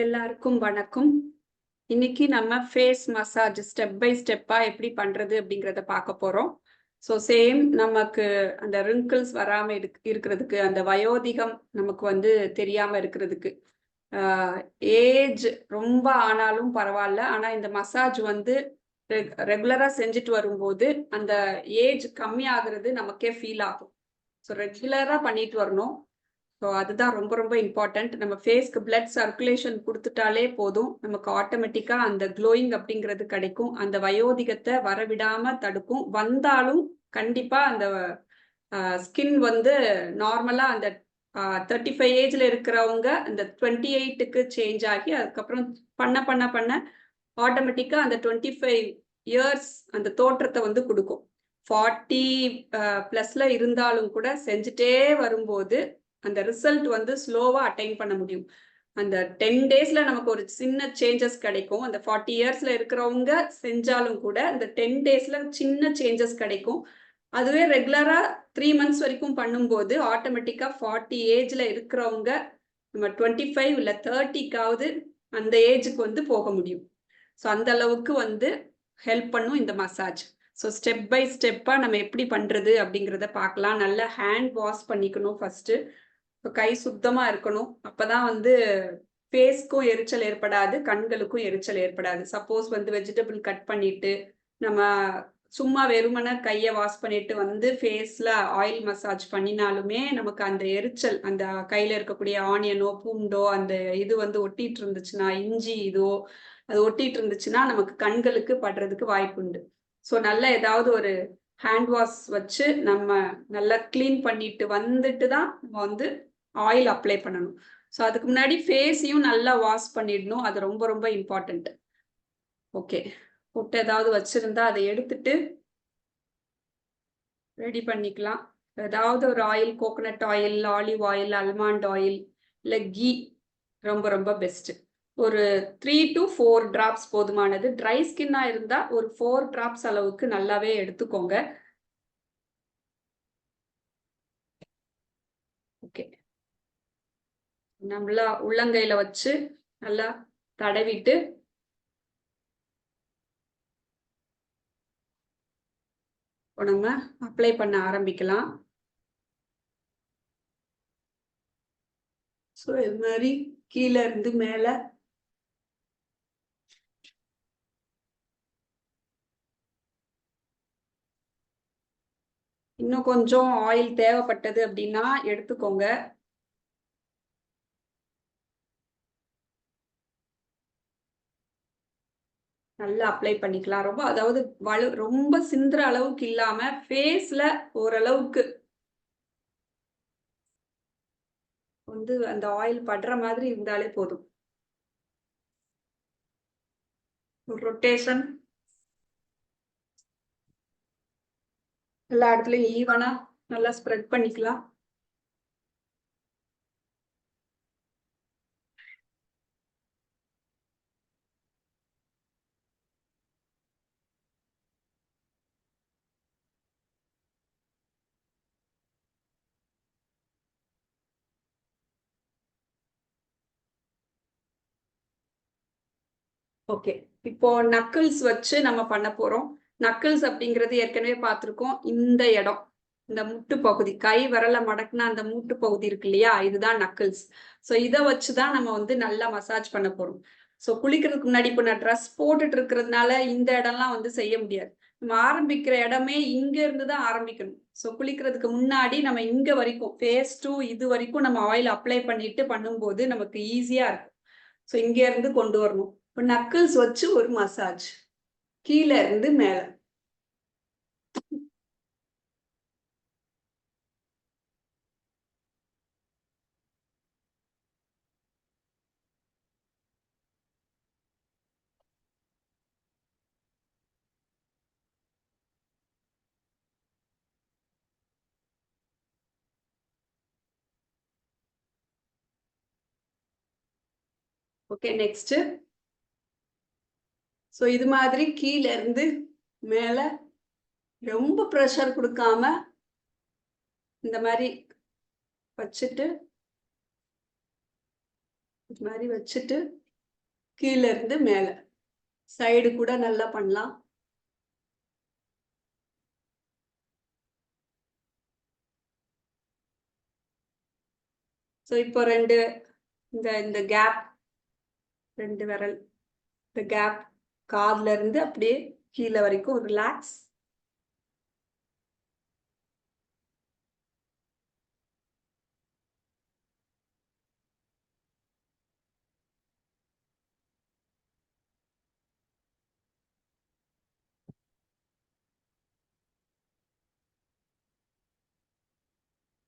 எல்லாருக்கும் வணக்கம். இன்னைக்கு நம்ம ஃபேஸ் மசாஜ் ஸ்டெப் பை ஸ்டெப்பா எப்படி பண்றது அப்படிங்கிறத பார்க்க போறோம். ஸோ சேம் நமக்கு அந்த ரிங்கிள்ஸ் வராம இருக்கிறதுக்கு, அந்த வயோதிகம் நமக்கு தெரியாம இருக்கிறதுக்கு, ஏஜ் ரொம்ப ஆனாலும் பரவாயில்ல. ஆனா இந்த மசாஜ் ரெகுலரா செஞ்சுட்டு வரும்போது அந்த ஏஜ் கம்மி ஆகுறது நமக்கே ஃபீல் ஆகும். ஸோ ரெகுலரா பண்ணிட்டு வரணும். ஸோ அதுதான் ரொம்ப ரொம்ப இம்பார்ட்டன்ட். நம்ம ஃபேஸ்க்கு பிளட் சர்க்குலேஷன் கொடுத்துட்டாலே போதும், நமக்கு ஆட்டோமேட்டிக்கா அந்த க்ளோயிங் அப்படிங்கிறது கிடைக்கும். அந்த வயோதிகத்தை வரவிடாம தடுக்கும். வந்தாலும் கண்டிப்பா அந்த ஸ்கின் நார்மலா அந்த 35 ஏஜ்ல இருக்கிறவங்க அந்த 28க்கு சேஞ்ச் ஆகி அதுக்கப்புறம் பண்ண பண்ண பண்ண ஆட்டோமேட்டிக்கா அந்த 25 இயர்ஸ் அந்த தோற்றத்தை கொடுக்கும். 40 பிளஸ்ல இருந்தாலும் கூட செஞ்சுட்டே வரும்போது அந்த ரிசல்ட் ஸ்லோவா அட்டைன் பண்ண முடியும். அந்த 10 டேஸ்ல நமக்கு ஒரு சின்ன சேஞ்சஸ் கிடைக்கும். அந்த 40 இயர்ஸ்ல இருக்கிறவங்க செஞ்சாலும் கூட அந்த 10 டேஸ்ல சின்ன சேஞ்சஸ் கிடைக்கும். அதுவே ரெகுலரா 3 மந்த்ஸ் வரைக்கும் பண்ணும்போது ஆட்டோமேட்டிக்கா 40 ஏஜ்ல இருக்கிறவங்க நம்ம 25 இல்ல 30க்காவது அந்த ஏஜுக்கு போக முடியும். ஸோ அந்த அளவுக்கு ஹெல்ப் பண்ணும் இந்த மசாஜ். ஸோ ஸ்டெப் பை ஸ்டெப்பா நம்ம எப்படி பண்றது அப்படிங்கிறத பார்க்கலாம். நல்லா ஹேண்ட் வாஷ் பண்ணிக்கணும் ஃபர்ஸ்ட். கை சுத்தமா இருக்கணும். அப்பதான் ஃபேஸ்க்கும் எரிச்சல் ஏற்படாது, கண்களுக்கும் எரிச்சல் ஏற்படாது. சப்போஸ் வெஜிடபிள் கட் பண்ணிட்டு நம்ம சும்மா வெறுமனே கையை வாஷ் பண்ணிட்டு ஃபேஸ்ல ஆயில் மசாஜ் பண்ணினாலுமே நமக்கு அந்த எரிச்சல், அந்த கையில இருக்கக்கூடிய ஆனியனோ பூண்டோ அந்த இது ஒட்டிட்டு இருந்துச்சுன்னா, இஞ்சி இதோ அது ஒட்டிட்டு இருந்துச்சுன்னா நமக்கு கண்களுக்கு படுறதுக்கு வாய்ப்பு உண்டு. ஸோ நல்லா ஏதாவது ஒரு ஹேண்ட் வாஷ் வச்சு நம்ம நல்லா கிளீன் பண்ணிட்டு வந்துட்டு தான் நம்ம ஆயில் அப்ளை பண்ணணும். ஸோ அதுக்கு முன்னாடி ஃபேஸையும் நல்லா வாஷ் பண்ணிடணும். அது ரொம்ப ரொம்ப இம்பார்ட்டன்ட். ஓகே, பொட்டு ஏதாவது வச்சிருந்தா அதை எடுத்துட்டு ரெடி பண்ணிக்கலாம். ஏதாவது ஒரு oil, coconut oil, olive oil, almond oil இல்லை கீ ரொம்ப ரொம்ப பெஸ்ட். ஒரு 3 to 4 டிராப்ஸ் போதுமானது. ட்ரை ஸ்கின்னா இருந்தா ஒரு 4 டிராப்ஸ் அளவுக்கு நல்லாவே எடுத்துக்கோங்க. ஓகே, நம்மளா உள்ளங்கையில வச்சு நல்லா தடவிட்டு நம்ம அப்ளை பண்ண ஆரம்பிக்கலாம். ஸோ இது மாதிரி கீழே இருந்து மேல இன்னும் கொஞ்சம் ஆயில் தேவைப்பட்டது அப்படின்னா எடுத்துக்கோங்க. நல்லா அப்ளை பண்ணிக்கலாம். அதாவது ரொம்ப சிந்துற அளவுக்கு இல்லாம ஃபேஸ்ல ஓரளவுக்கு அந்த ஆயில் படுற மாதிரி இருந்தாலே போதும். ஒரு ரொட்டேஷன் எல்லா இடத்துலயும் ஈவனா நல்லா ஸ்ப்ரெட் பண்ணிக்கலாம். ஓகே, இப்போ நக்கிள்ஸ் வச்சு நம்ம பண்ண போறோம். நக்கிள்ஸ் அப்படிங்கிறது ஏற்கனவே பார்த்துருக்கோம். இந்த இடம், இந்த முட்டு பகுதி, கை விரல மடக்குனா அந்த மூட்டு பகுதி இருக்கு இல்லையா, இதுதான் நக்கிள்ஸ். ஸோ இதை வச்சுதான் நம்ம நல்லா மசாஜ் பண்ண போறோம். ஸோ குளிக்கிறதுக்கு முன்னாடி இப்போ நான் ட்ரெஸ் போட்டுட்டு இருக்கிறதுனால இந்த இடம்லாம் செய்ய முடியாது. நம்ம ஆரம்பிக்கிற இடமே இங்க இருந்து தான் ஆரம்பிக்கணும். ஸோ குளிக்கிறதுக்கு முன்னாடி நம்ம இங்க வரைக்கும் ஃபேஸ் டு இது வரைக்கும் நம்ம ஆயில் அப்ளை பண்ணிட்டு பண்ணும்போது நமக்கு ஈஸியா இருக்கும். ஸோ இங்க இருந்து கொண்டு வரணும். இப்போ நக்கிள்ஸ் வச்சு ஒரு மசாஜ் கீழே இருந்து மேல. Okay, next. ஸோ இது மாதிரி கீழே இருந்து மேல ரொம்ப ப்ரெஷர் கொடுக்காம இந்த மாதிரி வச்சுட்டு, இது மாதிரி வச்சுட்டு கீழ இருந்து மேல சைடு கூட நல்லா பண்ணலாம். ஸோ இப்போ இந்த கேப் 2 விரல் இந்த கேப் காதுல இருந்து அப்படியே கீழே வரைக்கும் ரிலாக்ஸ்.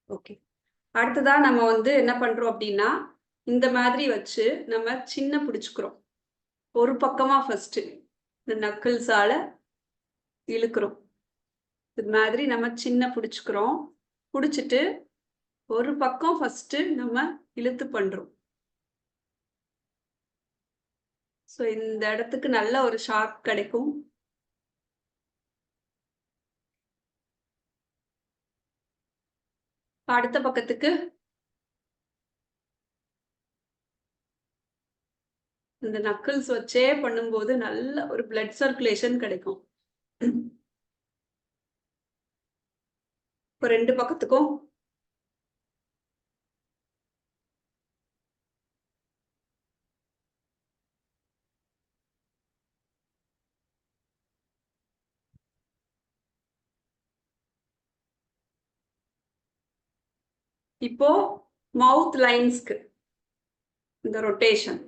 ஓகே, அடுத்ததா நம்ம வந்து என்ன பண்றோம் அப்படின்னா, இந்த மாதிரி வச்சு நம்ம சின்ன பிடிச்சுக்கிறோம். ஒரு பக்கமா ஃபர்ஸ்ட் இந்த நக்கிள்ஸால இழுக்கிறோம். இது மாதிரி நம்ம சின்ன பிடிச்சுக்கிறோம். பிடிச்சிட்டு ஒரு பக்கம் ஃபர்ஸ்ட் நம்ம இழுத்து பண்றோம். ஸோ இந்த இடத்துக்கு நல்ல ஒரு ஷார்ப் கிடைக்கும். அடுத்த பக்கத்துக்கு இந்த நக்கிள்ஸ் வச்சே பண்ணும்போது நல்ல ஒரு பிளட் சர்க்குலேஷன் கிடைக்கும். இப்போ 2 பக்கத்துக்கும் இப்போ மவுத் லைன்ஸ்க்கு இந்த ரொட்டேஷன்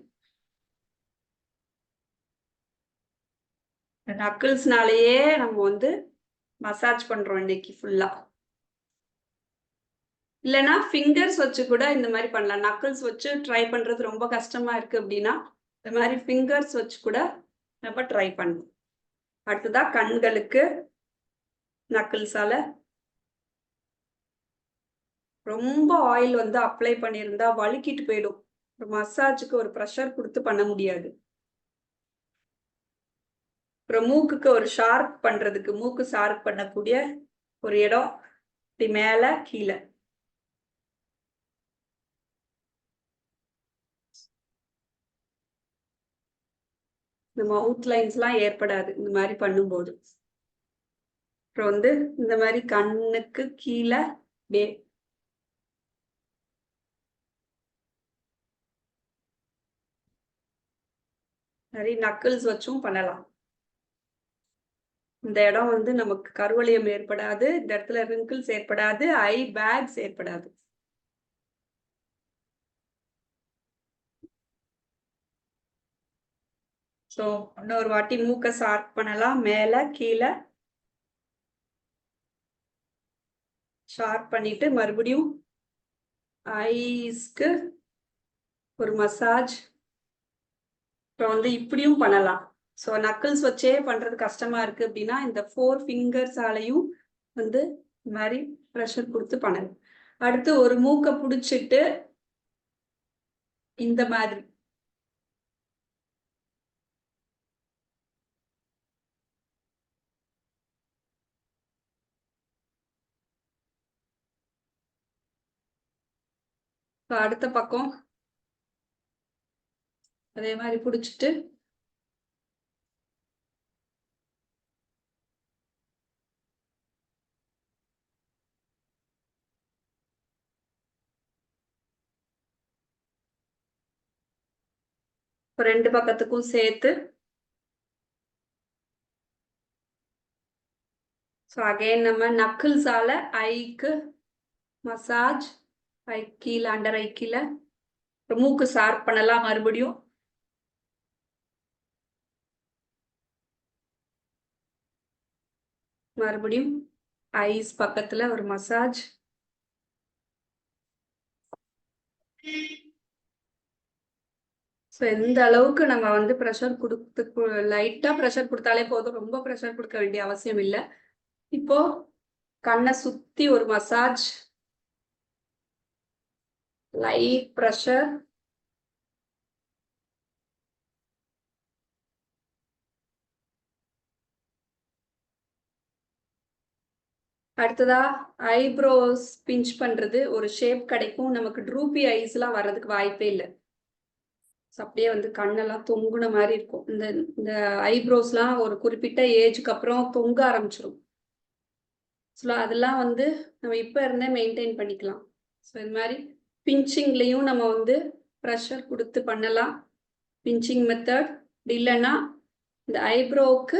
நக்கிள்ஸ்னாலேயே நம்ம வந்து மசாஜ் பண்றோம் இன்னைக்கு ஃபுல்லா. இல்லைன்னா ஃபிங்கர்ஸ் வச்சு கூட இந்த மாதிரி பண்ணலாம். நக்கிள்ஸ் வச்சு ட்ரை பண்றது ரொம்ப கஷ்டமா இருக்கு அப்படின்னா இந்த மாதிரி ஃபிங்கர்ஸ் வச்சு கூட நம்ம ட்ரை பண்ணலாம். அடுத்ததா கண்களுக்கு நக்கிள்ஸால ரொம்ப ஆயில் வந்து அப்ளை பண்ணியிருந்தா வலிக்கிட்டு போயிடும். ஒரு மசாஜுக்கு ஒரு ப்ரெஷர் கொடுத்து பண்ண முடியாது. அப்புறம் மூக்குக்கு ஒரு ஷார்ப் பண்றதுக்கு மூக்கு ஷார்ப் பண்ணக்கூடிய ஒரு இடம் இப்படி மேல கீழே இந்த மவுத் லைன்ஸ்லாம் ஏற்படாது இந்த மாதிரி பண்ணும்போது. அப்புறம் வந்து இந்த மாதிரி கண்ணுக்கு கீழே நிறைய நக்கிள்ஸ் வச்சும் பண்ணலாம். இந்த இடம் வந்து நமக்கு கருவளையம் ஏற்படாது, இந்த இடத்துல ரிங்கிள்ஸ் ஏற்படாது, ஐ பேக்ஸ் ஏற்படாது. ஸோ இன்னொரு வாட்டி மூக்கை ஷார்ப் பண்ணலாம். மேல கீழே ஷார்ப் பண்ணிட்டு மறுபடியும் ஐஸ்க்கு ஒரு மசாஜ். அப்புறம் வந்து இப்படியும் பண்ணலாம். ஸோ நக்கிள்ஸ் வச்சே பண்றது கஷ்டமா இருக்கு அப்படின்னா இந்த 4 ஃபிங்கர்ஸாலையும் வந்து இந்த மாதிரி ப்ரெஷர் கொடுத்து பண்ணலாம். அடுத்து ஒரு மூக்கை பிடிச்சிட்டு இந்த மாதிரி அடுத்த பக்கம் அதே மாதிரி பிடிச்சிட்டு ரெண்டு பக்கத்துக்கும் சேர்த்து. ஸோ அகைன் நம்ம நக்கிள்ஸால ஐக்கு மசாஜ், ஐ கீழே அண்டர் ஐ கீழே மூக்கு ஷார்ப் பண்ணலாம். மறுபடியும் ஐஸ் பக்கத்துல ஒரு மசாஜ். ஸோ எந்த அளவுக்கு நம்ம வந்து ப்ரெஷர் கொடுத்து லைட்டா ப்ரெஷர் கொடுத்தாலே போதும், ரொம்ப ப்ரெஷர் கொடுக்க வேண்டிய அவசியம் இல்லை. இப்போ கண்ணை சுத்தி ஒரு மசாஜ், லைட் ப்ரெஷர். அடுத்ததா ஐப்ரோஸ் பிஞ்ச் பண்றது, ஒரு ஷேப் கிடைக்கும் நமக்கு. ட்ரூப்பி ஐஸ்லாம் வர்றதுக்கு வாய்ப்பே இல்லை. அப்படியே வந்து கண்ணெல்லாம் தொங்குன மாதிரி இருக்கும். இந்த இந்த ஐப்ரோஸ்லாம் ஒரு குறிப்பிட்ட ஏஜுக்கு அப்புறம் தொங்க ஆரம்பிச்சிடும். ஸோ அதெல்லாம் வந்து நம்ம இப்போ இருந்தே மெயின்டைன் பண்ணிக்கலாம். ஸோ இது மாதிரி பிஞ்சிங்லேயும் நம்ம வந்து ப்ரெஷர் கொடுத்து பண்ணலாம். பிஞ்சிங் மெத்தட் இல்லைன்னா இந்த ஐப்ரோவுக்கு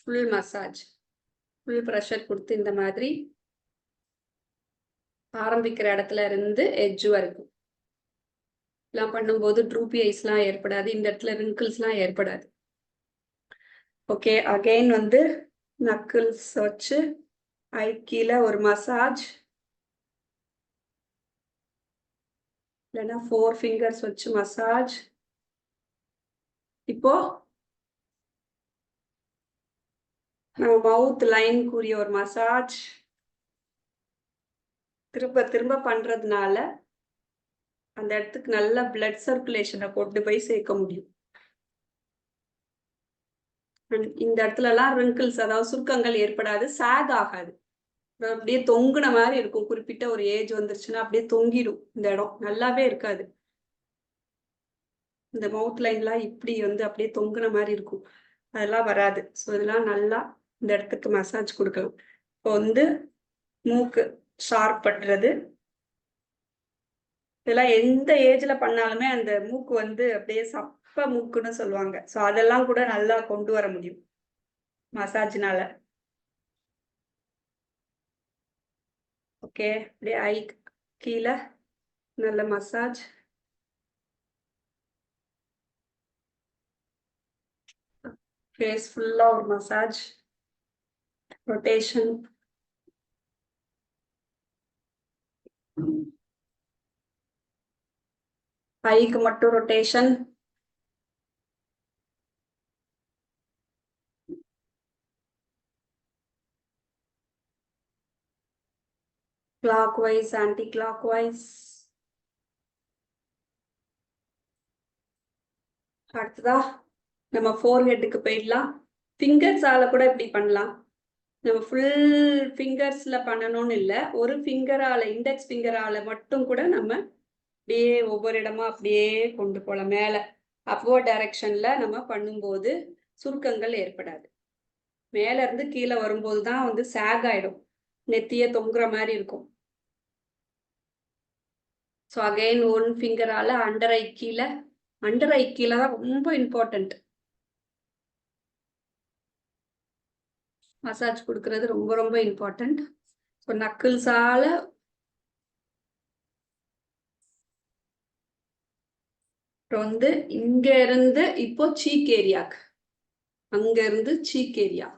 ஃபுல் மசாஜ், ஃபுல் ப்ரெஷர் கொடுத்து இந்த மாதிரி ஆரம்பிக்கிற இடத்துல இருந்து எட்ஜ் வரைக்கும் எல்லாம் பண்ணும்போது ட்ரூப்பி ஐஸ்லாம் ஏற்படாது. இந்த இடத்துல ரிங்கிள்ஸ்லாம் ஏற்படாது. ஓகே, அகைன் வந்து நக்கிள்ஸ் வச்சு ஐ கீழே ஒரு மசாஜ், இல்லைன்னா 4 ஃபிங்கர்ஸ் வச்சு மசாஜ். இப்போ நம்ம மவுத் லைன் கூறிய ஒரு மசாஜ் திரும்ப திரும்ப பண்றதுனால அந்த இடத்துக்கு நல்ல பிளட் சர்க்குலேஷனை கொண்டு போய் சேர்க்க முடியும். இந்த இடத்துல எல்லாம் ரிங்கிள்ஸ், அதாவது சுருக்கங்கள் ஏற்படாது, சாக் ஆகாது. அப்படியே தொங்குன மாதிரி இருக்கும். குறிப்பிட்ட ஒரு ஏஜ் வந்துருச்சுன்னா அப்படியே தொங்கிடும். இந்த இடம் நல்லாவே இருக்காது. இந்த மவுத் லைன்லாம் இப்படி வந்து அப்படியே தொங்குன மாதிரி இருக்கும். அதெல்லாம் வராது. ஸோ இதெல்லாம் நல்லா இந்த இடத்துக்கு மசாஜ் கொடுக்கலாம். இப்போ வந்து மூக்கு ஷார்ப் பண்றது, இதெல்லாம் எந்த ஏஜ்ல பண்ணாலுமே அந்த மூக்கு வந்து அப்படியே சப்ப மூக்குன்னு சொல்லுவாங்க. ஸோ அதெல்லாம் கூட நல்லா கொண்டு வர முடியும் மசாஜ்னால. ஓகே, அப்படியே ஐ கீழே நல்ல மசாஜ். ஃபேஸ் ஃபுல்லா ஒரு மசாஜ், ரொட்டேஷன். ஐக்கு மட்டும் rotation. Clockwise, anticlockwise. அடுத்ததா நம்ம ஃபோர்ஹெட்டுக்கு போயிடலாம். ஃபிங்கர்ஸால கூட இப்படி பண்ணலாம். நம்ம ஃபுல் ஃபிங்கர்ஸ்ல பண்ணணும்னு இல்லை, ஒரு ஃபிங்கரால, இண்டெக்ஸ் ஃபிங்கரால மட்டும் கூட நம்ம அப்படியே ஒவ்வொரு இடமா அப்படியே கொண்டு போகலாம். மேலே அப்வர்ட் டைரக்ஷன்ல நம்ம பண்ணும்போது சுருக்கங்கள் ஏற்படாது. மேல இருந்து கீழே வரும்போது தான் வந்து சாக் ஆயிடும், நெத்திய தொங்குற மாதிரி இருக்கும். ஸோ அகைன் ஒன் ஃபிங்கரால அண்டர் ஐ கீழே, அண்டர் ஐ கீழே தான் ரொம்ப இம்பார்ட்டன்ட். மசாஜ் கொடுக்கறது ரொம்ப ரொம்ப இம்பார்ட்டன்ட். ஸோ நக்கிள்ஸால வந்து இங்க இருந்து இப்போ சீக் ஏரியாக்கு, அங்க இருந்து சீக் ஏரியா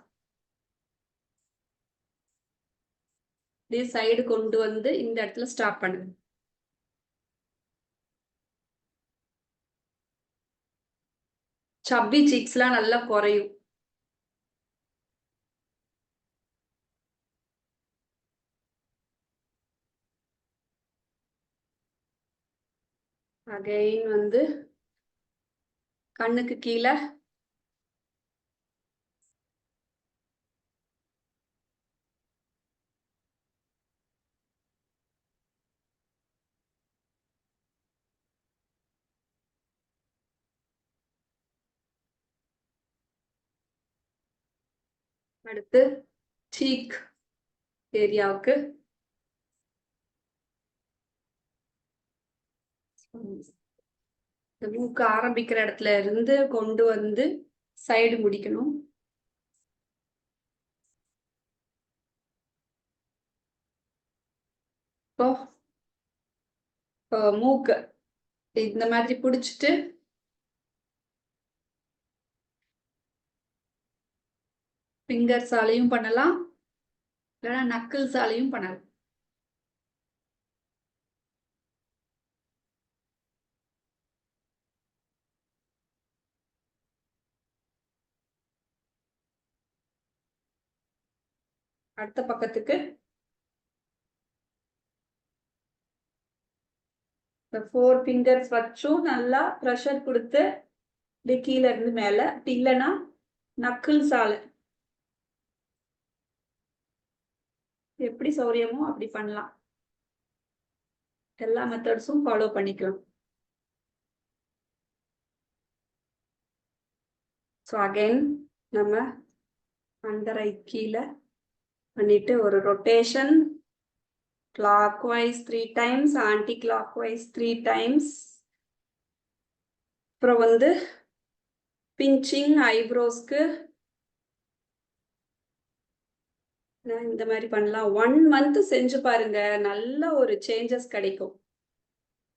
சைடு கொண்டு வந்து இந்த இடத்துல ஸ்டாப் பண்ணுங்க. சப்பி சீக்ஸ்லாம் நல்லா குறையும். அகைன் வந்து கண்ணுக்கு கீழே அடுத்து சீக் ஏரியாவுக்கு மூக்கு ஆரம்பிக்கிற இடத்துல இருந்து கொண்டு வந்து சைடு முடிக்கணும். இப்போ மூக்கு இந்த மாதிரி பிடிச்சிட்டு ஃபிங்கர்ஸாலையும் பண்ணலாம், இல்லைன்னா நக்கிள்ஸாலையும் பண்ணலாம். அடுத்த பக்கத்துக்கு 4 ஃபிங்கர்ஸ் வச்சும் நல்லா ப்ரெஷர் கொடுத்து இப்படி கீழே இருந்து மேல, அப்படி இல்லைன்னா நக்கிள்ஸால எப்படி சௌரியமோ அப்படி பண்ணலாம். எல்லா மெத்தட்ஸும் ஃபாலோ பண்ணிக்கலாம். ஸோ அகைன் நம்ம அண்டர் ஐ கீழே பண்ணிட்டு ஒரு rotation clockwise 3 times, anti-clockwise 3 times. அப்புறம் வந்து பிஞ்சிங் ஐப்ரோஸ்க்கு இந்த மாதிரி பண்ணலாம். 1 month செஞ்சு பாருங்க, நல்ல ஒரு சேஞ்சஸ் கிடைக்கும்.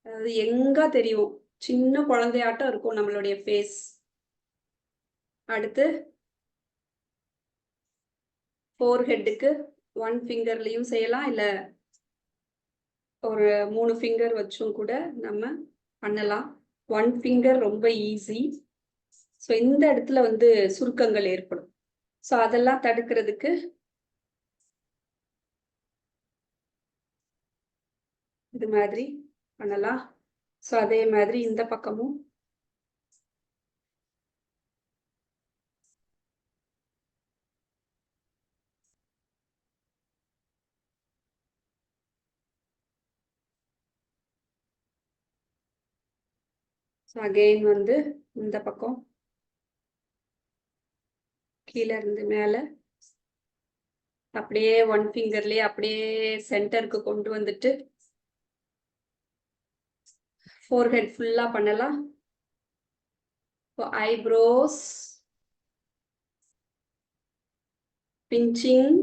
அதாவது எங்க தெரியும், சின்ன குழந்தையாட்டம் இருக்கும் நம்மளுடைய ஃபேஸ். அடுத்து ஃபோர்ஹெட்டுக்கு 1 ஃபிங்கர்லையும் செய்யலாம், இல்லை ஒரு 3 ஃபிங்கர் வச்சும் கூட நம்ம பண்ணலாம். 1 ஃபிங்கர் ரொம்ப ஈஸி. ஸோ இந்த இடத்துல வந்து சுருக்கங்கள் ஏற்படும். ஸோ அதெல்லாம் தடுக்கிறதுக்கு இது மாதிரி பண்ணலாம். ஸோ அதே மாதிரி இந்த பக்கமும் ஸோ அகெயின் வந்து இந்த பக்கம் கீழே இருந்து மேலே அப்படியே 1 ஃபிங்கர்லேயே அப்படியே சென்டருக்கு கொண்டு வந்துட்டு ஃபோர்ஹெட் ஃபுல்லாக பண்ணலாம். ஐப்ரோஸ், பிஞ்சிங்,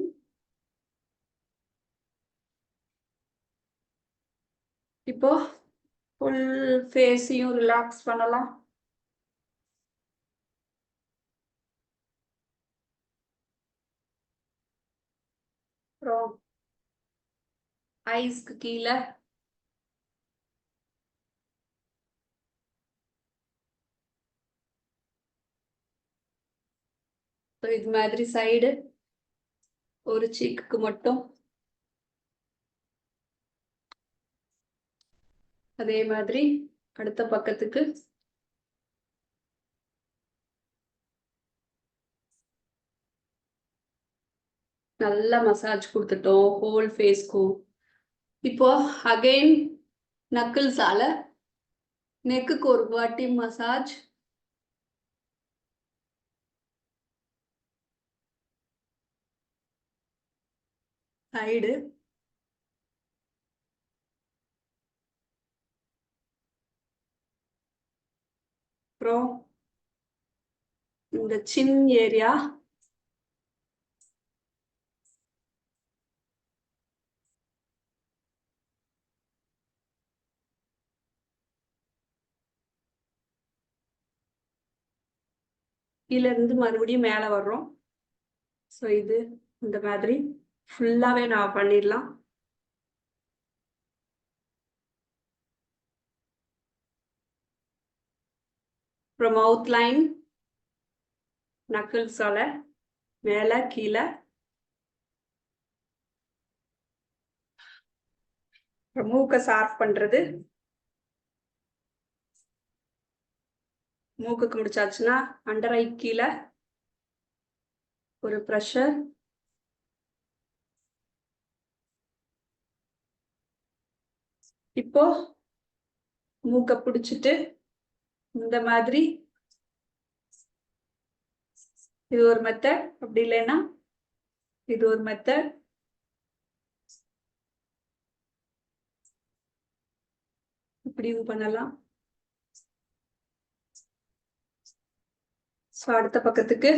இப்போ ஃபுல் ஃபேஸையும் ரிலாக்ஸ் பண்ணலாம். அப்புறம் ஐஸ்க்கு கீழே இது மாதிரி சைடு ஒரு சீக்குக்கு மட்டும், அதே மாதிரி அடுத்த பக்கத்துக்கு நல்லா மசாஜ் கொடுத்துட்டோம் ஹோல் ஃபேஸ்க்கும். இப்போ அகைன் நக்கிள்ஸால நெக்குக்கு ஒரு வாட்டி மசாஜ். சைடு அப்புறம் இந்த சின் ஏரியா கீழே இருந்து மறுபடியும் மேலே வர்றோம். ஸோ இது இந்த மாதிரி ஃபுல்லாகவே நான் பண்ணிடலாம். அப்புறம் மவுத் லைன் நக்கிள்ஸால மேலே கீழே, மூக்கை சார்ப் பண்றது. மூக்குக்கு முடிச்சாச்சுன்னா அண்டர் ஐ கீழே ஒரு ப்ரெஷர். இப்போ மூக்கை பிடிச்சிட்டு இந்த மாதிரி, இது ஒரு மெத்தட். அப்படி இல்லைன்னா இது ஒரு மெத்தட். இப்படியும் பண்ணலாம். ஸோ அடுத்த பக்கத்துக்கு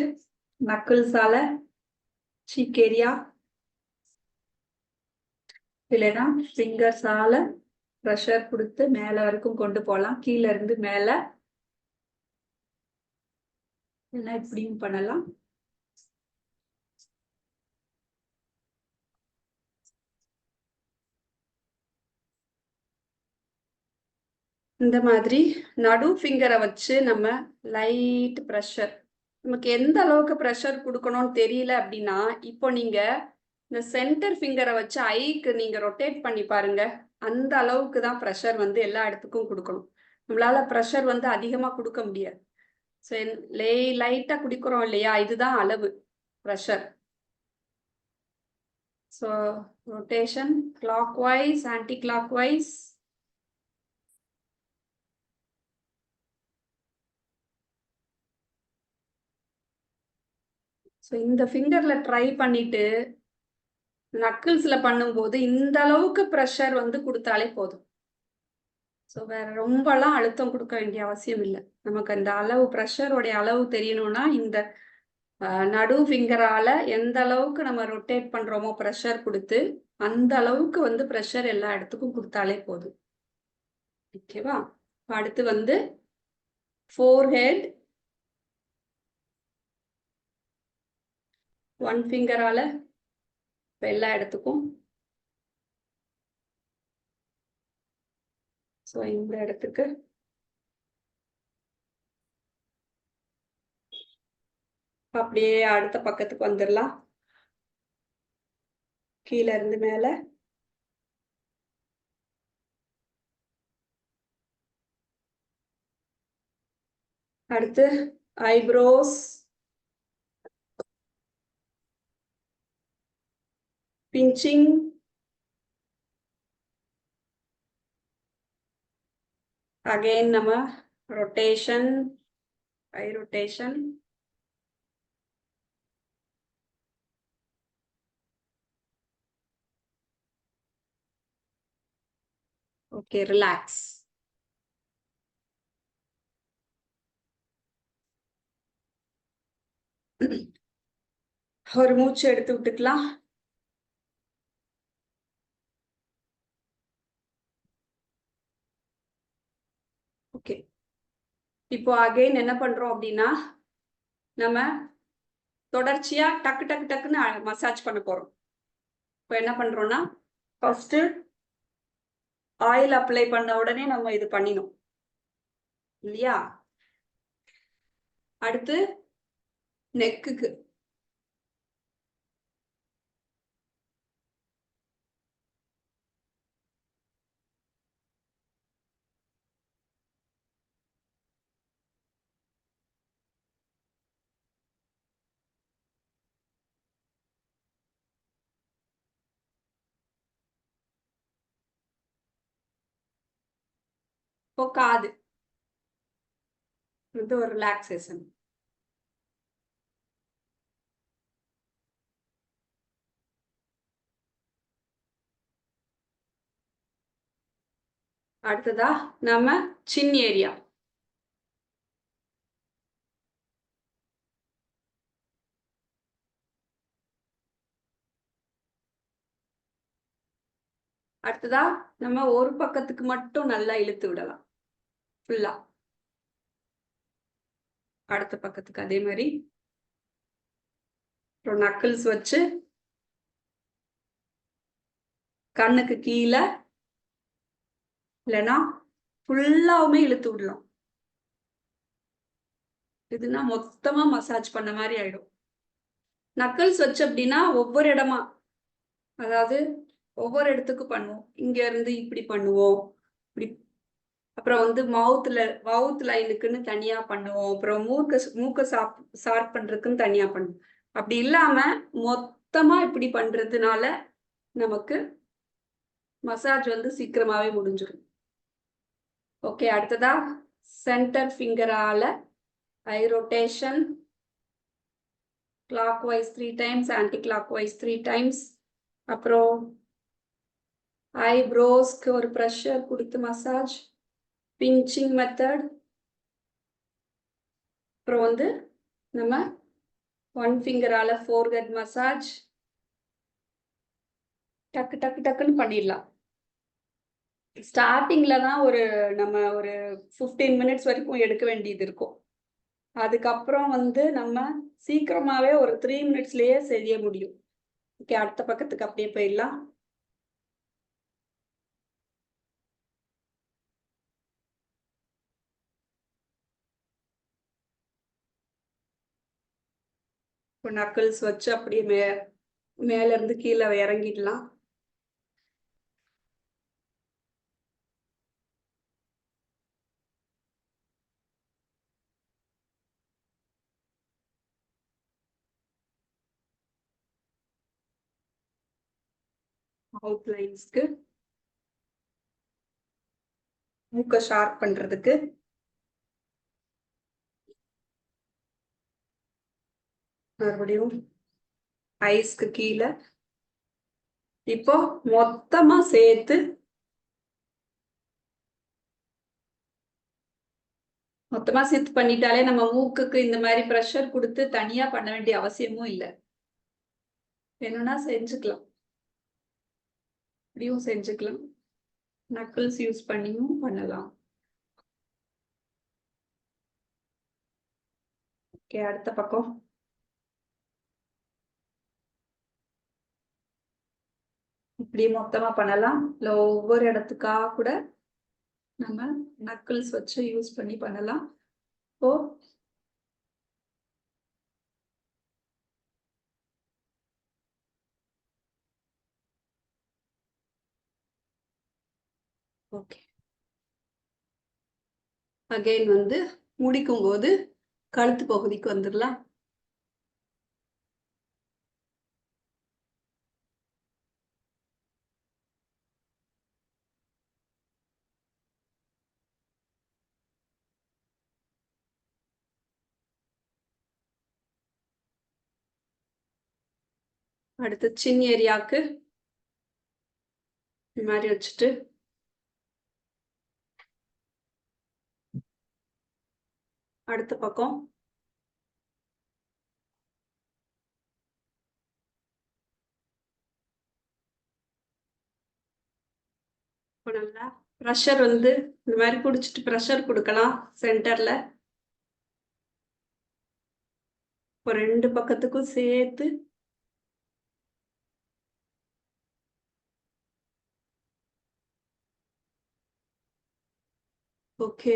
நக்கிள்ஸால சீக் ஏரியா, இல்லைன்னா ஃபிங்கர்ஸால ப்ரெஷர் கொடுத்து மேலே வரைக்கும் கொண்டு போகலாம். கீழே இருந்து மேலே, இல்லைன்னா இப்படியும் பண்ணலாம். இந்த மாதிரி நடு ஃபிங்கரை வச்சு நம்ம லைட் ப்ரெஷர், நமக்கு எந்த அளவுக்கு ப்ரெஷர் கொடுக்கணும்னு தெரியல அப்படின்னா, இப்போ நீங்க இந்த சென்டர் ஃபிங்கரை வச்சு ஐக்கு நீங்க ரொட்டேட் பண்ணி பாருங்க. அந்த அளவுக்கு தான் ப்ரெஷர் வந்து எல்லா இடத்துக்கும் கொடுக்கணும். நம்மளால ப்ரெஷர் வந்து அதிகமா கொடுக்க முடியாது. ஸோ லைட்டா குடிக்கிறோம் இல்லையா, இதுதான் அளவு pressure. So rotation clockwise, anticlockwise. So இந்த ஃபிங்கர்ல ட்ரை பண்ணிட்டு நக்கிள்ஸ்ல பண்ணும்போது இந்த அளவுக்கு ப்ரெஷர் வந்து கொடுத்தாலே போதும். ஸோ வேற ரொம்பலாம் அழுத்தம் கொடுக்க வேண்டிய அவசியம் இல்லை. நமக்கு அந்த அளவு ப்ரெஷருடைய அளவு தெரியணும்னா இந்த நடு ஃபிங்கரால எந்த அளவுக்கு நம்ம ரொட்டேட் பண்றோமோ ப்ரெஷர் கொடுத்து அந்த அளவுக்கு வந்து ப்ரெஷர் எல்லா இடத்துக்கும் கொடுத்தாலே போதும். ஓகேவா? அடுத்து வந்து ஃபோர்ஹெட் ஒன் ஃபிங்கரால எல்லா இடத்துக்கும். ஸோ இந்த இடத்துக்கு அப்படியே அடுத்த பக்கத்துக்கு வந்துடலாம். கீழே இருந்து மேல அடுத்து ஐப்ரோஸ், பிஞ்சிங், அகைன் நம்ம ரொட்டேஷன், ஐ ரொட்டேஷன், ஓகே ரிலாக்ஸ். ஒரு மூச்சு எடுத்து விட்டுக்கலாம். ஓகே, இப்போ அகைன் என்ன பண்றோம் அப்படின்னா நம்ம தொடர்ச்சியா டக்கு டக்கு டக்குன்னு மசாஜ் பண்ண போறோம். இப்போ என்ன பண்றோம்னா ஃபர்ஸ்ட் ஆயில் அப்ளை பண்ண உடனே நம்ம இது பண்ணினோம் இல்லையா? அடுத்து நெக்குக்கு, இப்போ காது, இது ஒரு ரிலாக்ஸேஷன். அடுத்ததா நம்ம சின் ஏரியா, அடுத்ததா நம்ம ஒரு பக்கத்துக்கு மட்டும் நல்லா இழுத்து விடலாம் ஃபுல்லா. அடுத்த பக்கத்துக்கு அதே மாதிரி நக்கிள்ஸ் வச்சு கண்ணுக்கு கீழே இல்லைன்னா ஃபுல்லாவுமே இழுத்து விடலாம். இதுனா மொத்தமா மசாஜ் பண்ண மாதிரி ஆயிடும். நக்கிள்ஸ் வச்சு அப்படின்னா ஒவ்வொரு இடமா, அதாவது ஒவ்வொரு இடத்துக்கு பண்ணுவோம். இங்க இருந்து இப்படி பண்ணுவோம், இப்படி. அப்புறம் வந்து மவுத் லைனுக்குன்னு தனியா பண்ணுவோம். அப்புறம் மூக்க ஷார்ப் பண்றதுக்குன்னு தனியா பண்ணுவோம். அப்படி இல்லாம மொத்தமா இப்படி பண்றதுனால நமக்கு மசாஜ் வந்து சீக்கிரமாவே முடிஞ்சிடும். ஓகே, அடுத்ததா சென்டர் ஃபிங்கரால ஐ rotation, clockwise 3 times, anti-clockwise 3 times. அப்புறம் ஐப்ரோஸ்க்கு ஒரு ப்ரெஷர் கொடுத்து மசாஜ், பிஞ்சிங் மெத்தட். அப்புறம் வந்து நம்ம ஒன் ஃபிங்கரால ஃபோர்ஹெட் மசாஜ். டக்கு டக்கு டக்குன்னு பண்ணிடலாம். ஸ்டார்டிங்ல தான் நம்ம ஒரு 15 மினிட்ஸ் வரைக்கும் எடுக்க வேண்டியது இருக்கும். அதுக்கப்புறம் வந்து நம்ம சீக்கிரமாவே ஒரு 3 மினிட்ஸ்லயே செய்ய முடியும். ஓகே, அடுத்த பக்கத்துக்கு அப்படியே போயிடலாம். இப்போ நக்கிள்ஸ் வச்சு அப்படியே மேல இருந்து கீழே இறங்கிடலாம். அவுட்லைன்ஸ்க்கு, மூக்க ஷார்ப் பண்றதுக்கு, மறுபடியும் ஐஸ்க்கு கீழே இப்போ மொத்தமா சேர்த்து பண்ணிட்டாலே நம்ம மூக்குக்கு இந்த மாதிரி ப்ரெஷர் கொடுத்து தனியா பண்ண வேண்டிய அவசியமும் இல்லை. வேணும்னா செஞ்சுக்கலாம், இப்படியும் செஞ்சுக்கலாம், நக்கிள்ஸ் யூஸ் பண்ணியும் பண்ணலாம். ஓகே, அடுத்த பக்கம் இப்படி மொத்தமா பண்ணலாம். இல்ல ஒவ்வொரு இடத்துக்காக கூட நம்ம நக்கிள்ஸ் வச்சு யூஸ் பண்ணி பண்ணலாம். ஓ ஓகே, அகைன் வந்து முடிக்கும் போது கழுத்து பகுதிக்கு வந்துடலாம். அடுத்து சின் ஏரியாவுக்கு இந்த மாதிரி வச்சுட்டு அடுத்த பக்கம் நல்லா ப்ரெஷர் வந்து இந்த மாதிரி குடிச்சிட்டு ப்ரெஷர் கொடுக்கலாம் சென்டர்ல. இப்போ ரெண்டு பக்கத்துக்கும் சேர்த்து ஓகே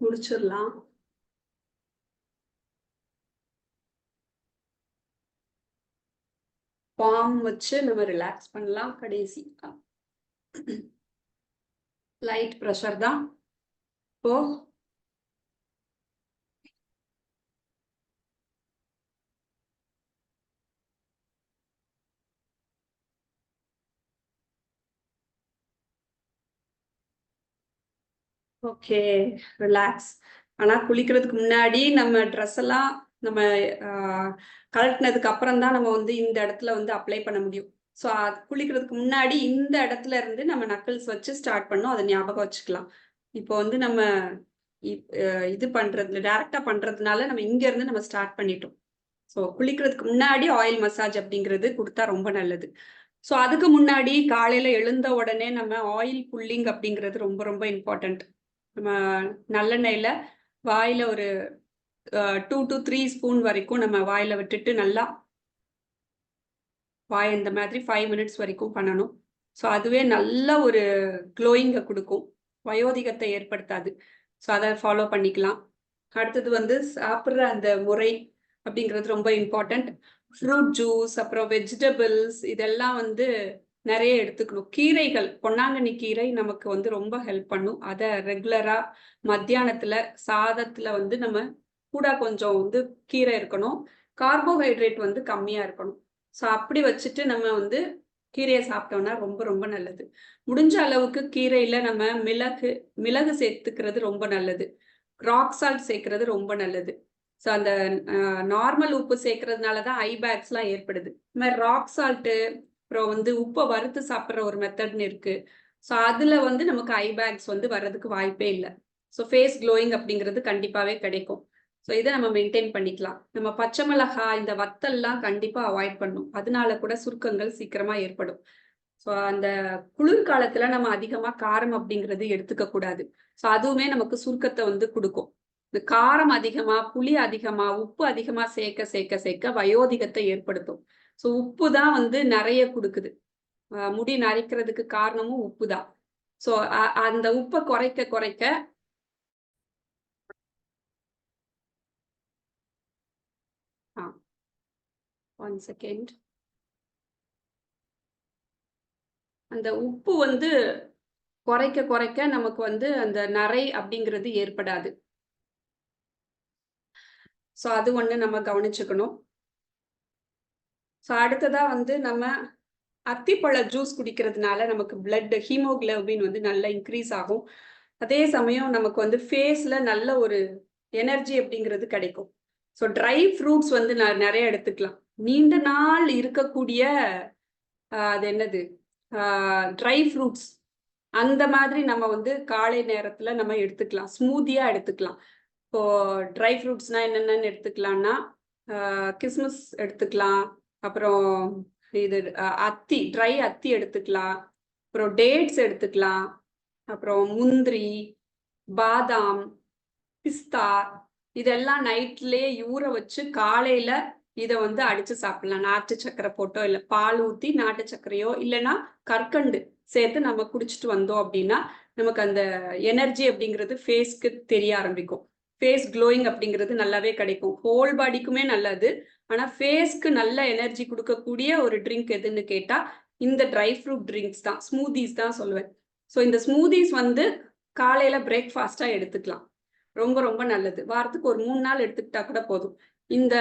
முடிச்சிடலாம். பாம் வச்சு நம்ம ரிலாக்ஸ் பண்ணலாம். கடைசி லைட் ப்ரெஷர் தான். இப்போ ஓகே ரிலாக்ஸ். ஆனா குளிக்கிறதுக்கு முன்னாடி நம்ம ட்ரெஸ் எல்லாம் நம்ம கழட்டினதுக்கு அப்புறம் தான் நம்ம வந்து இந்த இடத்துல வந்து அப்ளை பண்ண முடியும். ஸோ குளிக்கிறதுக்கு முன்னாடி இந்த இடத்துல இருந்து நம்ம நக்கிள்ஸ் வச்சு ஸ்டார்ட் பண்ணோம், அதை ஞாபகம் வச்சுக்கலாம். இப்போ வந்து நம்ம இது பண்றது டைரக்டா பண்றதுனால நம்ம இங்க இருந்து நம்ம ஸ்டார்ட் பண்ணிட்டோம். ஸோ குளிக்கிறதுக்கு முன்னாடி ஆயில் மசாஜ் அப்படிங்கிறது கொடுத்தா ரொம்ப நல்லது. ஸோ அதுக்கு முன்னாடி காலையில எழுந்த உடனே நம்ம ஆயில் புல்லிங் அப்படிங்கிறது ரொம்ப ரொம்ப இம்பார்ட்டன்ட். நம்ம நல்லெண்ணெயில வாயில ஒரு 2 to 3 ஸ்பூன் வரைக்கும் நம்ம வாயில விட்டுட்டு நல்லா வாய் இந்த மாதிரி 5 மினிட்ஸ் வரைக்கும் பண்ணணும். ஸோ அதுவே நல்ல ஒரு க்ளோயிங்கை கொடுக்கும், வயோதிகத்தை ஏற்படுத்தாது. ஸோ அதை ஃபாலோ பண்ணிக்கலாம். அடுத்தது வந்து சாப்பிட்ற அந்த முறை அப்படிங்கிறது ரொம்ப இம்பார்ட்டன்ட். ஃப்ரூட் ஜூஸ், அப்புறம் வெஜிடபிள்ஸ் இதெல்லாம் வந்து நிறைய எடுத்துக்கணும். கீரைகள், பொன்னாங்கண்ணி கீரை நமக்கு வந்து ரொம்ப ஹெல்ப் பண்ணும். அதை ரெகுலரா மத்தியானத்துல சாதத்துல வந்து நம்ம கூட கொஞ்சம் வந்து கீரை இருக்கணும், கார்போஹைட்ரேட் வந்து கம்மியா இருக்கணும். ஸோ அப்படி வச்சுட்டு நம்ம வந்து கீரையை சாப்பிட்டோம்னா ரொம்ப ரொம்ப நல்லது. முடிஞ்ச அளவுக்கு கீரையில நம்ம மிளகு சேர்த்துக்கிறது ரொம்ப நல்லது. ராக் சால்ட் சேர்க்கறது ரொம்ப நல்லது. ஸோ அந்த நார்மல் உப்பு சேர்க்கறதுனால தான் ஐ பேக்ஸ்லாம் ஏற்படுது. இந்த மாதிரி ராக் சால்ட்டு, அப்புறம் வந்து உப்பை வறுத்து சாப்பிட்ற ஒரு மெத்தட்னு இருக்கு. ஸோ அதுல வந்து நமக்கு ஐ பேக்ஸ் வந்து வர்றதுக்கு வாய்ப்பே இல்லை. ஸோ ஃபேஸ் க்ளோயிங் அப்படிங்கிறது கண்டிப்பாவே கிடைக்கும். ஸோ இதை நம்ம மெயின்டைன் பண்ணிக்கலாம். நம்ம பச்சை மிளகாய், இந்த வத்தல்லாம் கண்டிப்பா அவாய்ட் பண்ணும், அதனால கூட சுருக்கங்கள் சீக்கிரமா ஏற்படும். ஸோ அந்த குளிர்காலத்துல நம்ம அதிகமா காரம் அப்படிங்கிறது எடுத்துக்க கூடாது. ஸோ அதுவுமே நமக்கு சுருக்கத்தை வந்து கொடுக்கும். இந்த காரம் அதிகமா, புளி அதிகமா, உப்பு அதிகமா சேர்க்க சேர்க்க சேர்க்க வயோதிகத்தை ஏற்படுத்தும். ஸோ உப்பு தான் வந்து நிறைய கொடுக்குது. முடி நரைக்கிறதுக்கு காரணமும் உப்பு தான். ஸோ அந்த உப்பை குறைக்க குறைக்க ஒன் செகண்ட், அந்த உப்பு வந்து குறைக்க குறைக்க நமக்கு வந்து அந்த நரை அப்படிங்கிறது ஏற்படாது. ஸோ அது ஒண்ணு நம்ம கவனிச்சுக்கணும். ஸோ அடுத்ததா வந்து நம்ம அத்திப்பழ ஜூஸ் குடிக்கிறதுனால நமக்கு பிளட் ஹீமோகுளோபின் வந்து நல்லா இன்க்ரீஸ் ஆகும். அதே சமயம் நமக்கு வந்து ஃபேஸ்ல நல்ல ஒரு எனர்ஜி அப்படிங்கிறது கிடைக்கும். ஸோ ட்ரை ஃப்ரூட்ஸ் வந்து நிறைய எடுத்துக்கலாம். நீண்ட நாள் இருக்கக்கூடிய அது என்னது ட்ரை ஃப்ரூட்ஸ் அந்த மாதிரி நம்ம வந்து காலை நேரத்துல நம்ம எடுத்துக்கலாம். ஸ்மூதியா எடுத்துக்கலாம். இப்போ ட்ரை ஃப்ரூட்ஸ்னா என்னென்னு எடுத்துக்கலாம்னா கிஸ்மிஸ் எடுத்துக்கலாம். அப்புறம் இது அத்தி, ட்ரை அத்தி எடுத்துக்கலாம். அப்புறம் டேட்ஸ் எடுத்துக்கலாம். அப்புறம் முந்திரி, பாதாம், பிஸ்தா இதெல்லாம் நைட்லயே ஊற வச்சு காலையில இதை வந்து அடிச்சு சாப்பிடலாம். நாட்டு சக்கரை போட்டோ இல்லை பால் ஊற்றி நாட்டு சக்கரையோ இல்லைன்னா கற்கண்டு சேர்த்து நம்ம குடிச்சிட்டு வந்தோம் அப்படின்னா நமக்கு அந்த எனர்ஜி அப்படிங்கிறது ஃபேஸ்க்கு தெரிய ஆரம்பிக்கும். ஃபேஸ் க்ளோயிங் அப்படிங்கிறது நல்லாவே கிடைக்கும். ஹோல் பாடிக்குமே நல்லது. ஆனால் ஃபேஸ்க்கு நல்ல எனர்ஜி கொடுக்கக்கூடிய ஒரு ட்ரிங்க் எதுன்னு கேட்டால் இந்த ட்ரை ஃப்ரூட் ட்ரிங்க்ஸ் தான், ஸ்மூதிஸ் தான் சொல்லுவேன். ஸோ இந்த ஸ்மூதிஸ் வந்து காலையில் பிரேக்ஃபாஸ்ட்டாக எடுத்துக்கலாம். ரொம்ப ரொம்ப நல்லது. வாரத்துக்கு ஒரு 3 நாள் எடுத்துக்கிட்டா கூட போதும். இந்த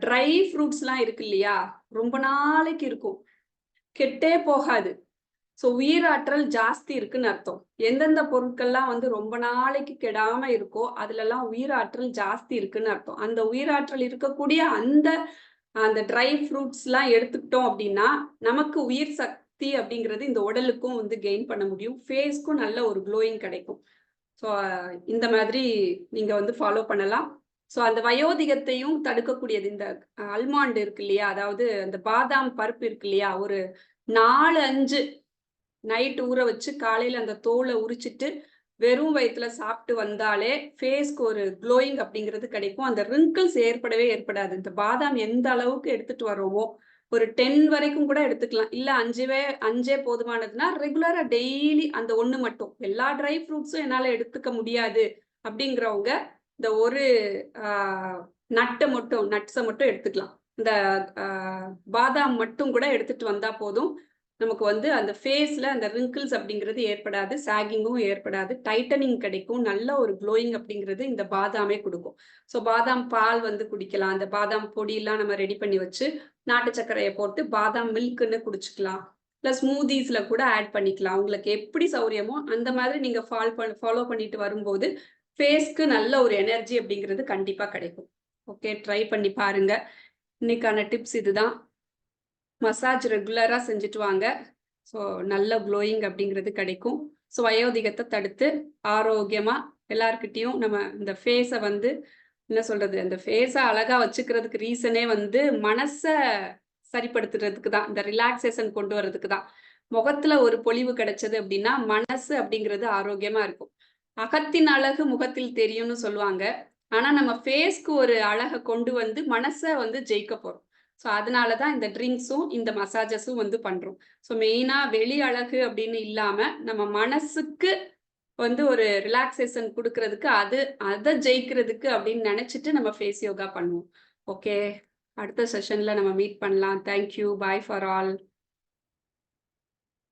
ட்ரை ஃப்ரூட்ஸ்லாம் இருக்கு இல்லையா, ரொம்ப நாளைக்கு இருக்கும், கெட்டே போகாது. ஸோ உயிராற்றல் ஜாஸ்தி இருக்குன்னு அர்த்தம். எந்தெந்த பொருட்கள்லாம் வந்து ரொம்ப நாளைக்கு கெடாம இருக்கோ அதுலலாம் உயிராற்றல் ஜாஸ்தி இருக்குன்னு அர்த்தம். அந்த உயிராற்றல் இருக்கக்கூடிய அந்த ட்ரை ஃப்ரூட்ஸ்லாம் எடுத்துக்கிட்டோம் அப்படின்னா நமக்கு உயிர் சக்தி அப்படிங்கிறது இந்த உடலுக்கும் வந்து கெயின் பண்ண முடியும். ஃபேஸ்க்கும் நல்ல ஒரு க்ளோயிங் கிடைக்கும். ஸோ இந்த மாதிரி நீங்க வந்து ஃபாலோ பண்ணலாம். ஸோ அந்த வயோதிகத்தையும் தடுக்கக்கூடியது இந்த அல்மாண்ட் இருக்கு இல்லையா, அதாவது அந்த பாதாம் பருப்பு இருக்கு இல்லையா, ஒரு 4-5 நைட் ஊற வச்சு காலையில அந்த தோலை உரிச்சிட்டு வெறும் வயிற்றுல சாப்பிட்டு வந்தாலே ஃபேஸ்க்கு ஒரு க்ளோயிங் அப்படிங்கிறது கிடைக்கும். அந்த ரிங்கிள்ஸ் ஏற்படவே ஏற்படாது. இந்த பாதாம் எந்த அளவுக்கு எடுத்துட்டு வரோமோ ஒரு 10 வரைக்கும் கூட எடுத்துக்கலாம். இல்ல 5 போதுமானதுன்னா ரெகுலரா டெய்லி அந்த ஒண்ணு மட்டும். எல்லா ட்ரை ஃப்ரூட்ஸும் என்னால எடுத்துக்க முடியாது அப்படிங்கிறவங்க இந்த ஒரு நட்ஸை மட்டும் எடுத்துக்கலாம். இந்த பாதாம் மட்டும் கூட எடுத்துட்டு வந்தா போதும். நமக்கு வந்து அந்த ஃபேஸ்ல அந்த ரிங்கிள்ஸ் அப்படிங்கிறது ஏற்படாது, சாகிங்கும் ஏற்படாது, டைட்டனிங் கிடைக்கும், நல்ல ஒரு க்ளோயிங் அப்படிங்கிறது இந்த பாதாமே கொடுக்கும். ஸோ பாதாம் பால் வந்து குடிக்கலாம். அந்த பாதாம் பொடியெல்லாம் நம்ம ரெடி பண்ணி வச்சு நாட்டு சர்க்கரையை போட்டு பாதாம் மில்க்னு குடிச்சுக்கலாம். ப்ளஸ் ஸ்மூதிஸ்ல கூட ஆட் பண்ணிக்கலாம். உங்களுக்கு எப்படி சௌரியமோ அந்த மாதிரி நீங்க ஃபாலோ பண்ணிட்டு வரும்போது ஃபேஸ்க்கு நல்ல ஒரு எனர்ஜி அப்படிங்கிறது கண்டிப்பா கிடைக்கும். ஓகே, ட்ரை பண்ணி பாருங்க. இன்னைக்கான டிப்ஸ் இதுதான். மசாஜ் ரெகுலரா செஞ்சுட்டு வாங்க. ஸோ நல்ல க்ளோயிங் அப்படிங்கிறது கிடைக்கும். ஸோ வயோதிகத்தை தடுத்து ஆரோக்கியமா எல்லார்கிட்டையும் நம்ம இந்த ஃபேஸை வந்து என்ன சொல்றது, அந்த ஃபேஸை அழகா வச்சுக்கிறதுக்கு ரீசனே வந்து மனசை சரிப்படுத்துறதுக்கு தான், இந்த ரிலாக்ஸேஷன் கொண்டு வர்றதுக்கு தான். முகத்துல ஒரு பொலிவு கிடைச்சது அப்படின்னா மனசு அப்படிங்கிறது ஆரோக்கியமா இருக்கும். அகத்தின் அழகு முகத்தில் தெரியும்னு சொல்லுவாங்க. ஆனா நம்ம ஃபேஸ்க்கு ஒரு அழகை கொண்டு வந்து மனசை வந்து ஜெயிக்க போறோம். ஸோ அதனால தான் இந்த ட்ரிங்க்ஸும் இந்த மசாஜஸும் வந்து பண்றோம். ஸோ மெயினா வெளி அழகு அப்படின்னு இல்லாம நம்ம மனசுக்கு வந்து ஒரு ரிலாக்ஸேஷன் கொடுக்கறதுக்கு அதை ஜெயிக்கிறதுக்கு அப்படின்னு நினைச்சிட்டு நம்ம ஃபேஸ் யோகா பண்ணுவோம். ஓகே, அடுத்த செஷன்ல நம்ம மீட் பண்ணலாம். Thank you, bye for all.